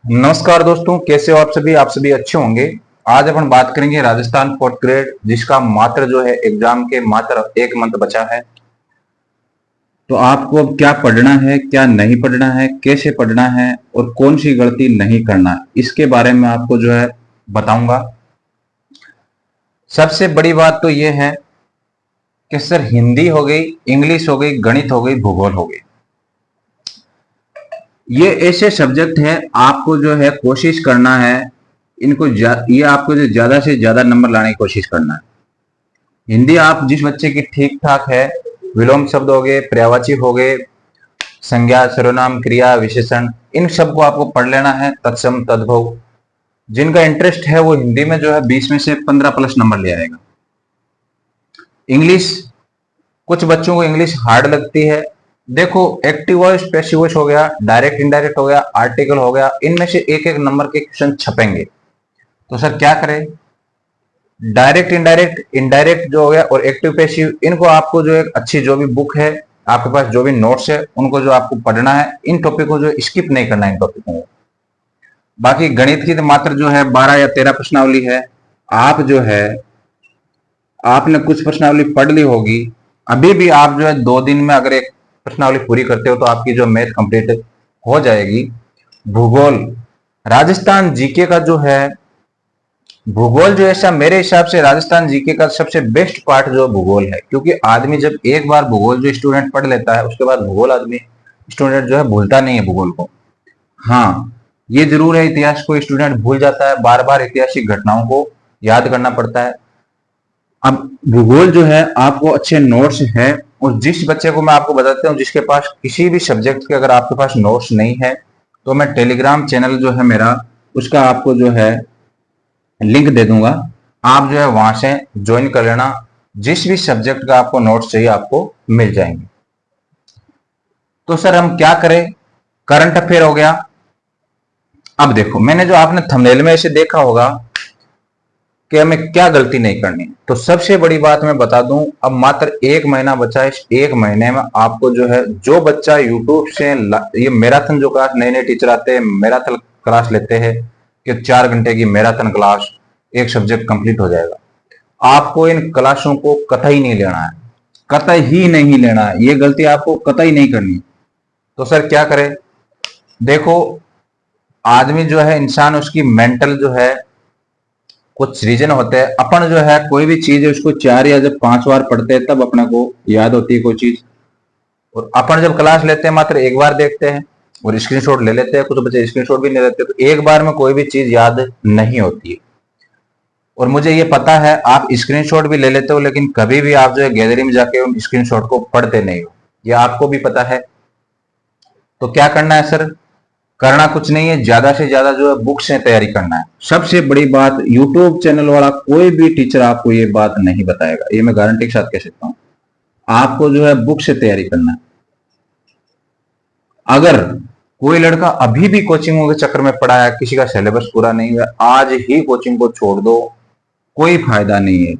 नमस्कार दोस्तों, कैसे हो आप सभी अच्छे होंगे। आज अपन बात करेंगे राजस्थान फोर्थ ग्रेड, जिसका मात्र जो है एग्जाम के मात्र एक मंथ बचा है। तो आपको अब क्या पढ़ना है, क्या नहीं पढ़ना है, कैसे पढ़ना है और कौन सी गलती नहीं करना है, इसके बारे में आपको जो है बताऊंगा। सबसे बड़ी बात तो यह है कि सर हिंदी हो गई, इंग्लिश हो गई, गणित हो गई, भूगोल हो गई, ये ऐसे सब्जेक्ट है आपको जो है कोशिश करना है इनको ये आपको जो ज्यादा से ज्यादा नंबर लाने की कोशिश करना है। हिंदी आप जिस बच्चे की ठीक ठाक है, विलोम शब्द हो गए, पर्यायवाची हो गए, संज्ञा, सर्वनाम, क्रिया, विशेषण, इन सब को आपको पढ़ लेना है। तत्सम, तद्भव, जिनका इंटरेस्ट है वो हिंदी में जो है 20 में से 15 प्लस नंबर ले आएगा। इंग्लिश, कुछ बच्चों को इंग्लिश हार्ड लगती है। देखो, एक्टिव वॉइस, पैसिव वॉइस हो गया, डायरेक्ट इनडायरेक्ट हो गया, आर्टिकल हो गया, इनमें से एक एक नंबर के क्वेश्चन छपेंगे। तो सर क्या करें? डायरेक्ट, इनडायरेक्ट, इनडायरेक्ट जो हो गया और एक्टिव पैसिव, इनको आपको जो एक अच्छी जो भी बुक है आपके पास, जो भी नोट्स है, उनको जो आपको पढ़ना है, इन टॉपिक को जो स्किप नहीं करना है, इन टॉपिकों को। बाकी गणित की तो मात्र जो है 12 या 13 प्रश्नावली है। आप जो है आपने कुछ प्रश्नावली पढ़ ली होगी, अभी भी आप जो है 2 दिन में अगर एक प्रश्नावली पूरी करते हो तो आपकी जो मैथ कंप्लीट हो जाएगी। भूगोल, राजस्थान जीके का जो है भूगोल जो ऐसा मेरे हिसाब से राजस्थान जीके का सबसे बेस्ट पार्ट जो भूगोल है, क्योंकि आदमी जब एक बार भूगोल जो स्टूडेंट पढ़ लेता है उसके बाद भूगोल आदमी स्टूडेंट जो है भूलता नहीं है भूगोल को। हाँ, ये जरूर है इतिहास को स्टूडेंट भूल जाता है, बार बार ऐतिहासिक घटनाओं को याद करना पड़ता है। अब भूगोल जो है आपको अच्छे नोट्स है, और जिस बच्चे को मैं आपको बताता हूँ जिसके पास किसी भी सब्जेक्ट के अगर आपके पास नोट्स नहीं है, तो मैं टेलीग्राम चैनल जो है मेरा, उसका आपको जो है लिंक दे दूंगा। आप जो है वहां से ज्वाइन कर लेना, जिस भी सब्जेक्ट का आपको नोट्स चाहिए आपको मिल जाएंगे। तो सर हम क्या करें? करंट अफेयर हो गया। अब देखो, मैंने जो आपने थंबनेल में इसे देखा होगा कि हमें क्या गलती नहीं करनी, तो सबसे बड़ी बात मैं बता दूं, अब मात्र 1 महीना बचा है। इस 1 महीने में आपको जो है, जो बच्चा यूट्यूब से ये मैराथन जो क्लास नए नए टीचर आते हैं, मैराथन क्लास लेते हैं कि 4 घंटे की मैराथन क्लास, एक सब्जेक्ट कंप्लीट हो जाएगा। आपको इन क्लासों को कतई नहीं लेना है, कतई ही नहीं लेना है, ये गलती आपको कतई नहीं करनी। तो सर क्या करें? देखो, आदमी जो है, इंसान, उसकी मेंटल जो है कुछ रीजन होते हैं। अपन जो है कोई भी चीज है उसको 4 या जब 5 बार पढ़ते हैं तब अपने को याद होती है कोई चीज, और अपन जब क्लास लेते हैं मात्र एक बार देखते हैं और स्क्रीनशॉट ले लेते हैं। कुछ बच्चे स्क्रीनशॉट भी नहीं लेते, तो एक बार में कोई भी चीज याद नहीं होती है। और मुझे ये पता है आप स्क्रीनशॉट भी ले लेते हो, लेकिन कभी भी आप जो है गैलरी में जाके उन स्क्रीनशॉट को पढ़ते नहीं हो, ये आपको भी पता है। तो क्या करना है सर? करना कुछ नहीं है, ज्यादा से ज्यादा जो है बुक से तैयारी करना है। सबसे बड़ी बात, यूट्यूब चैनल वाला कोई भी टीचर आपको ये बात नहीं बताएगा, ये मैं गारंटी के साथ कह सकता हूं। आपको जो है बुक से तैयारी करना है। अगर कोई लड़का अभी भी कोचिंगों के चक्कर में पड़ा है, किसी का सिलेबस पूरा नहीं हुआ, आज ही कोचिंग को छोड़ दो, कोई फायदा नहीं है।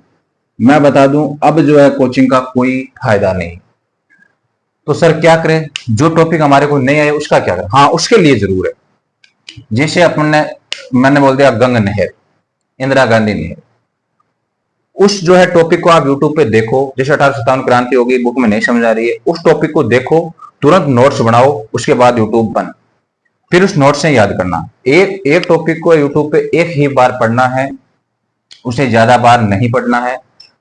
मैं बता दूं, अब जो है कोचिंग का कोई फायदा नहीं। तो सर क्या करें? जो टॉपिक हमारे को नहीं आए उसका क्या करें? हाँ, उसके लिए जरूर है। जैसे अपन ने, मैंने बोल दिया गंग नहर, इंदिरा गांधी नहर, उस जो है टॉपिक को आप यूट्यूब पे देखो। जैसे 1857 क्रांति होगी, बुक में नहीं समझ आ रही है, उस टॉपिक को देखो, तुरंत नोट्स बनाओ, उसके बाद यूट्यूब बंद, फिर उस नोट से याद करना। एक एक टॉपिक को यूट्यूब पे एक ही बार पढ़ना है, उसे ज्यादा बार नहीं पढ़ना है।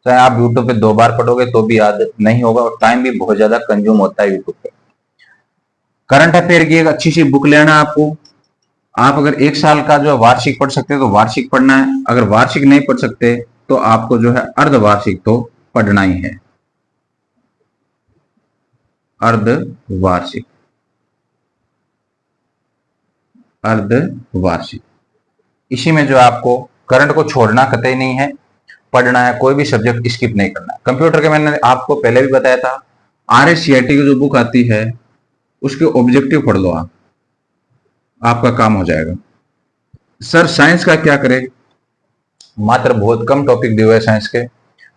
चाहे आप यूट्यूब पे 2 बार पढ़ोगे तो भी याद नहीं होगा, और टाइम भी बहुत ज्यादा कंज्यूम होता है यूट्यूब पे। करंट अफेयर की एक अच्छी सी बुक लेना है आपको। आप अगर 1 साल का जो है वार्षिक पढ़ सकते हैं तो वार्षिक पढ़ना है, अगर वार्षिक नहीं पढ़ सकते तो आपको जो है अर्धवार्षिक तो पढ़ना ही है। अर्धवार्षिक, अर्धवार्षिक, इसी में जो आपको करंट को छोड़ना कतई नहीं है, पढ़ना है, कोई भी सब्जेक्ट स्किप नहीं करना है। कंप्यूटर के मैंने आपको पहले भी बताया था, RSCIT की जो बुक आती है उसके ऑब्जेक्टिव पढ़ लो आप, आपका काम हो जाएगा। सर साइंस का क्या करें? मात्र बहुत कम टॉपिक दिए हुए साइंस के,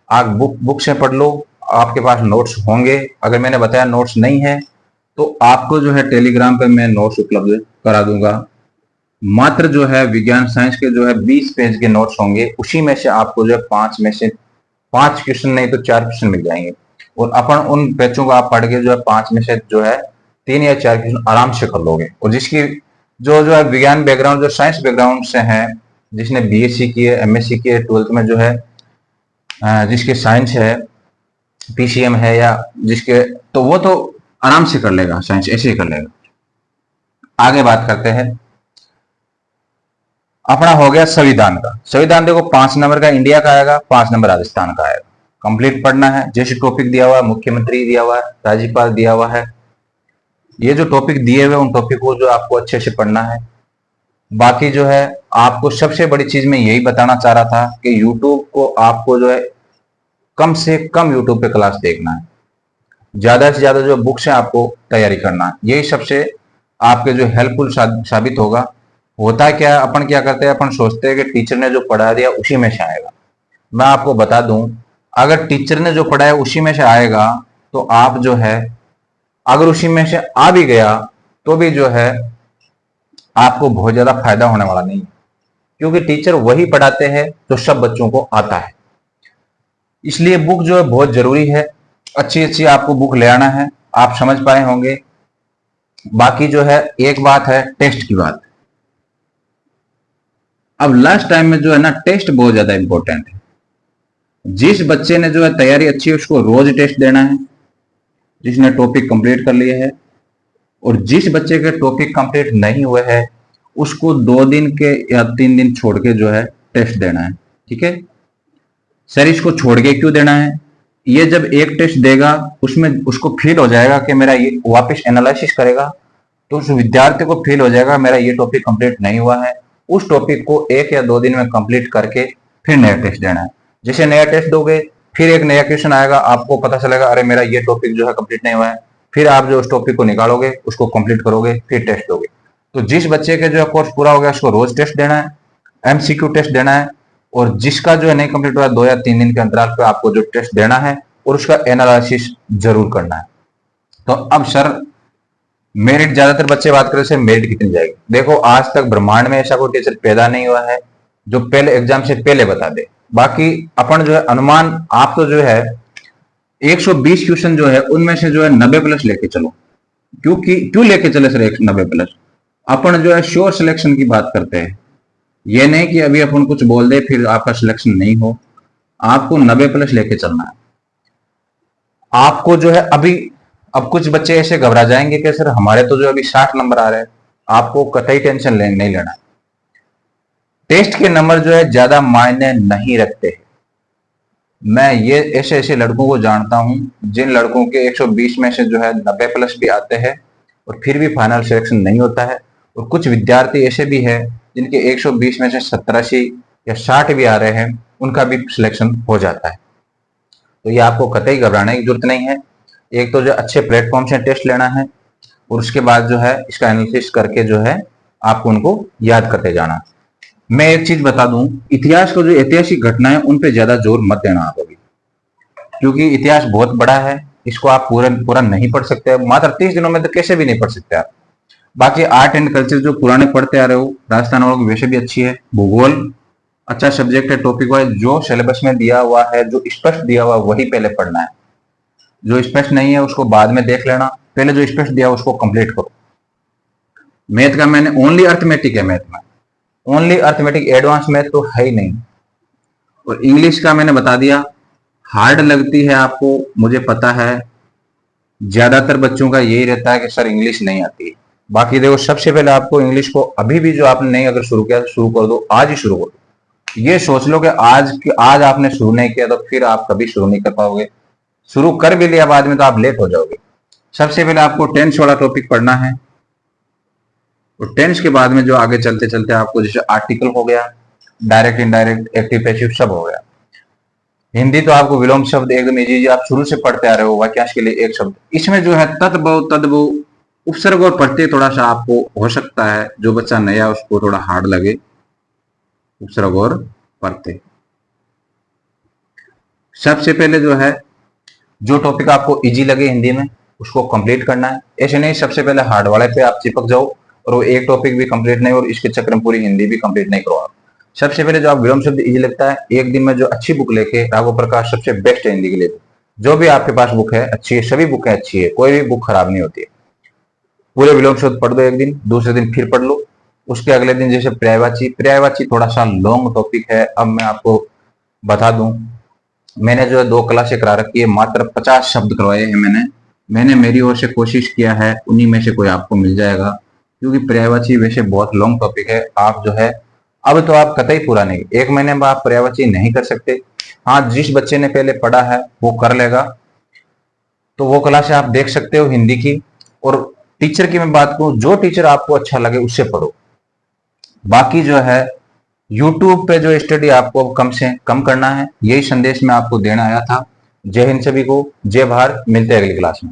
आप बुक से पढ़ लो, आपके पास नोट्स होंगे। अगर मैंने बताया नोट्स नहीं है तो आपको जो है टेलीग्राम पे मैं नोट्स उपलब्ध करा दूंगा। मात्र जो है विज्ञान साइंस के जो है 20 पेज के नोट्स होंगे, उसी में से आपको जो है 5 में से 5 क्वेश्चन नहीं तो 4 क्वेश्चन मिल जाएंगे। और अपन उन पेजों को आप पढ़ के जो है 5 में से जो है 3 या 4 क्वेश्चन आराम से कर लोगे। और जिसकी जो जो है विज्ञान बैकग्राउंड, जो साइंस बैकग्राउंड से है, जिसने बीएससी की है, एमएससी की है, 12th में जो है जिसके साइंस है, पीसीएम है, या जिसके, तो वो तो आराम से कर लेगा, साइंस ऐसे ही कर लेगा। आगे बात करते हैं, अपना हो गया संविधान का। संविधान देखो 5 नंबर का इंडिया का आएगा, 5 नंबर राजस्थान का आएगा। कंप्लीट पढ़ना है, जैसे टॉपिक दिया हुआ है, मुख्यमंत्री दिया हुआ है, राज्यपाल दिया हुआ है, ये जो टॉपिक दिए हुए उन टॉपिक को जो आपको अच्छे से पढ़ना है। बाकी जो है आपको सबसे बड़ी चीज मैं यही बताना चाह रहा था कि यूट्यूब को आपको जो है कम से कम यूट्यूब पे क्लास देखना है, ज्यादा से ज्यादा जो बुक्स है आपको तैयारी करना है, यही सबसे आपके जो हेल्पफुल साबित होगा। होता है क्या, अपन क्या करते हैं, अपन सोचते हैं कि टीचर ने जो पढ़ा दिया उसी में से आएगा। मैं आपको बता दूं, अगर टीचर ने जो पढ़ाया उसी में से आएगा तो आप जो है, अगर उसी में से आ भी गया तो भी जो है आपको बहुत ज्यादा फायदा होने वाला नहीं है, क्योंकि टीचर वही पढ़ाते हैं जो सब बच्चों को आता है। इसलिए बुक जो है बहुत जरूरी है, अच्छी अच्छी आपको बुक ले आना है, आप समझ पाए होंगे। बाकी जो है एक बात है टेस्ट की बात। अब लास्ट टाइम में जो है ना, टेस्ट बहुत ज्यादा इंपॉर्टेंट है। जिस बच्चे ने जो है तैयारी अच्छी है उसको रोज टेस्ट देना है, जिसने टॉपिक कंप्लीट कर लिए है। और जिस बच्चे के टॉपिक कंप्लीट नहीं हुए हैं उसको 2 दिन के या 3 दिन छोड़ के जो है टेस्ट देना है। ठीक है सर, इसको छोड़ के क्यों देना है? ये जब एक टेस्ट देगा उसमें उसको फील हो जाएगा कि मेरा ये, वापस एनालिसिस करेगा तो उस विद्यार्थी को फील हो जाएगा मेरा ये टॉपिक कंप्लीट नहीं हुआ है। उस टॉपिक को 1 या 2 दिन में कंप्लीट करके फिर नया टेस्ट देना है। जैसे नया टेस्ट दोगे फिर एक नया क्वेश्चन आएगा, आपको पता चलेगा अरे मेरा ये टॉपिक जो है कंप्लीट नहीं हुआ है। फिर आप जो उस टॉपिक को निकालोगे, उसको कंप्लीट करोगे, फिर टेस्ट दोगे। तो जिस बच्चे के जो है कोर्स पूरा हो गया उसको रोज टेस्ट देना है, एमसीक्यू टेस्ट देना है। और जिसका जो है नहीं कंप्लीट हुआ 2 या 3 दिन के अंतराल पे आपको जो टेस्ट देना है और उसका एनालिसिस जरूर करना है। तो अब सर मेरिट, ज्यादातर बच्चे बात करें सर मेरिट कितनी जाएगी। देखो आज तक ब्रह्मांड में ऐसा कोई टीचर पैदा नहीं हुआ है जो पहले एग्जाम से पहले बता दे। बाकी अपन जो है अनुमान, आप तो जो है 120 क्वेश्चन जो है उनमें से जो है 90 प्लस लेके चलो। क्यों लेके चले सर 90 प्लस? अपन जो है श्योर सिलेक्शन की बात करते हैं, ये नहीं कि अभी अपन कुछ बोल दे फिर आपका सिलेक्शन नहीं हो। आपको 90 प्लस लेके चलना है। आपको जो है अभी, अब कुछ बच्चे ऐसे घबरा जाएंगे कि सर हमारे तो जो अभी 60 नंबर आ रहे हैं। आपको कतई टेंशन नहीं लेना। टेस्ट के नंबर जो है ज्यादा मायने नहीं रखते। मैं ये ऐसे ऐसे लड़कों को जानता हूं जिन लड़कों के 120 में से जो है 90 प्लस भी आते हैं और फिर भी फाइनल सिलेक्शन नहीं होता है। और कुछ विद्यार्थी ऐसे भी हैं जिनके 120 में से 87 या 60 भी आ रहे हैं, उनका भी सिलेक्शन हो जाता है। तो ये आपको कतई घबराने की जरूरत नहीं है। एक तो जो अच्छे प्लेटफॉर्म से टेस्ट लेना है और उसके बाद जो है इसका एनालिसिस करके जो है आपको उनको याद करते जाना। मैं एक चीज बता दूं, इतिहास को, जो ऐतिहासिक घटनाएं उन पे ज्यादा जोर मत देना आप अभी, क्योंकि इतिहास बहुत बड़ा है, इसको आप पूरा नहीं पढ़ सकते। मात्र 30 दिनों में तो कैसे भी नहीं पढ़ सकते आप। बाकी आर्ट एंड कल्चर जो पुराने पढ़ते आ रहे हो, राजस्थान वालों की वैसे भी अच्छी है। भूगोल अच्छा सब्जेक्ट है, टॉपिक वाइज जो सिलेबस में दिया हुआ है, जो स्पष्ट दिया हुआ है वही पहले पढ़ना है। जो स्पष्ट नहीं है उसको बाद में देख लेना, पहले जो स्पष्ट दिया उसको कंप्लीट करो। मैथ का मैंने ओनली अर्थमेटिक है, मैथ में ओनली अर्थमेटिक, एडवांस मैथ तो है ही नहीं। और इंग्लिश का मैंने बता दिया, हार्ड लगती है आपको, मुझे पता है। ज्यादातर बच्चों का यही रहता है कि सर इंग्लिश नहीं आती। बाकी देखो सबसे पहले आपको इंग्लिश को अभी भी जो आपने नहीं अगर शुरू किया तो शुरू कर दो, आज ही शुरू कर दो। ये सोच लो कि आज आपने शुरू नहीं किया तो फिर आप कभी शुरू नहीं कर पाओगे। शुरू कर भी लिया बाद में तो आप लेट हो जाओगे। सबसे पहले आपको टेंस वाला टॉपिक पढ़ना है और टेंस के बाद में जो आगे चलते चलते आपको जैसे आर्टिकल हो गया, डायरेक्ट इनडायरेक्ट एक्टिव पैसिव सब हो गया। हिंदी तो आपको विलोम शब्द एकदम इजी, आप शुरू से पढ़ते आ रहे हो। वाक्यांश के लिए एक शब्द, इसमें जो है तद्भव तद्भव उपसर्ग और प्रत्यय थोड़ा सा आपको हो सकता है, जो बच्चा नया उसको थोड़ा हार्ड लगे, उपसर्ग और प्रत्यय। सबसे पहले जो है जो टॉपिक आपको इजी लगे हिंदी में उसको कंप्लीट करना है। ऐसे नहीं सबसे पहले हार्ड वाले पे आप चिपक जाओ और वो एक टॉपिक भी कंप्लीट नहीं, और इसके चक्कर में पूरी हिंदी भी कंप्लीट नहीं करवा। सबसे पहले जो आप विलोम शब्द इजी लगता है, एक दिन में जो अच्छी बुक लेके राघव प्रकाश सबसे बेस्ट है हिंदी के लिए। जो भी आपके पास बुक है अच्छी है, सभी बुकें अच्छी है, कोई भी बुक खराब नहीं होती है। पूरे विलोम शब्द पढ़ दो एक दिन, दूसरे दिन फिर पढ़ लो, उसके अगले दिन जैसे पर्यायवाची। पर्यायवाची थोड़ा सा लॉन्ग टॉपिक है। अब मैं आपको बता दूं, मैंने जो है 2 क्लासें करा रखी है, मात्र 50 शब्द करवाए हैं मैंने मेरी ओर से कोशिश किया है, उन्हीं में से कोई आपको मिल जाएगा। क्योंकि पर्यायवाची वैसे बहुत लॉन्ग टॉपिक है। आप जो है अब तो आप कतई पूरा नहीं, 1 महीने में आप पर्यायवाची नहीं कर सकते। हाँ, जिस बच्चे ने पहले पढ़ा है वो कर लेगा, तो वो क्लासें आप देख सकते हो हिंदी की। और टीचर की मैं बात करूं, जो टीचर आपको अच्छा लगे उससे पढ़ो। बाकी जो है यूट्यूब पे जो स्टडी आपको कम से कम करना है, यही संदेश मैं आपको देना आया था। जय हिंद सभी को, जय भारत। मिलते हैं अगली क्लास में।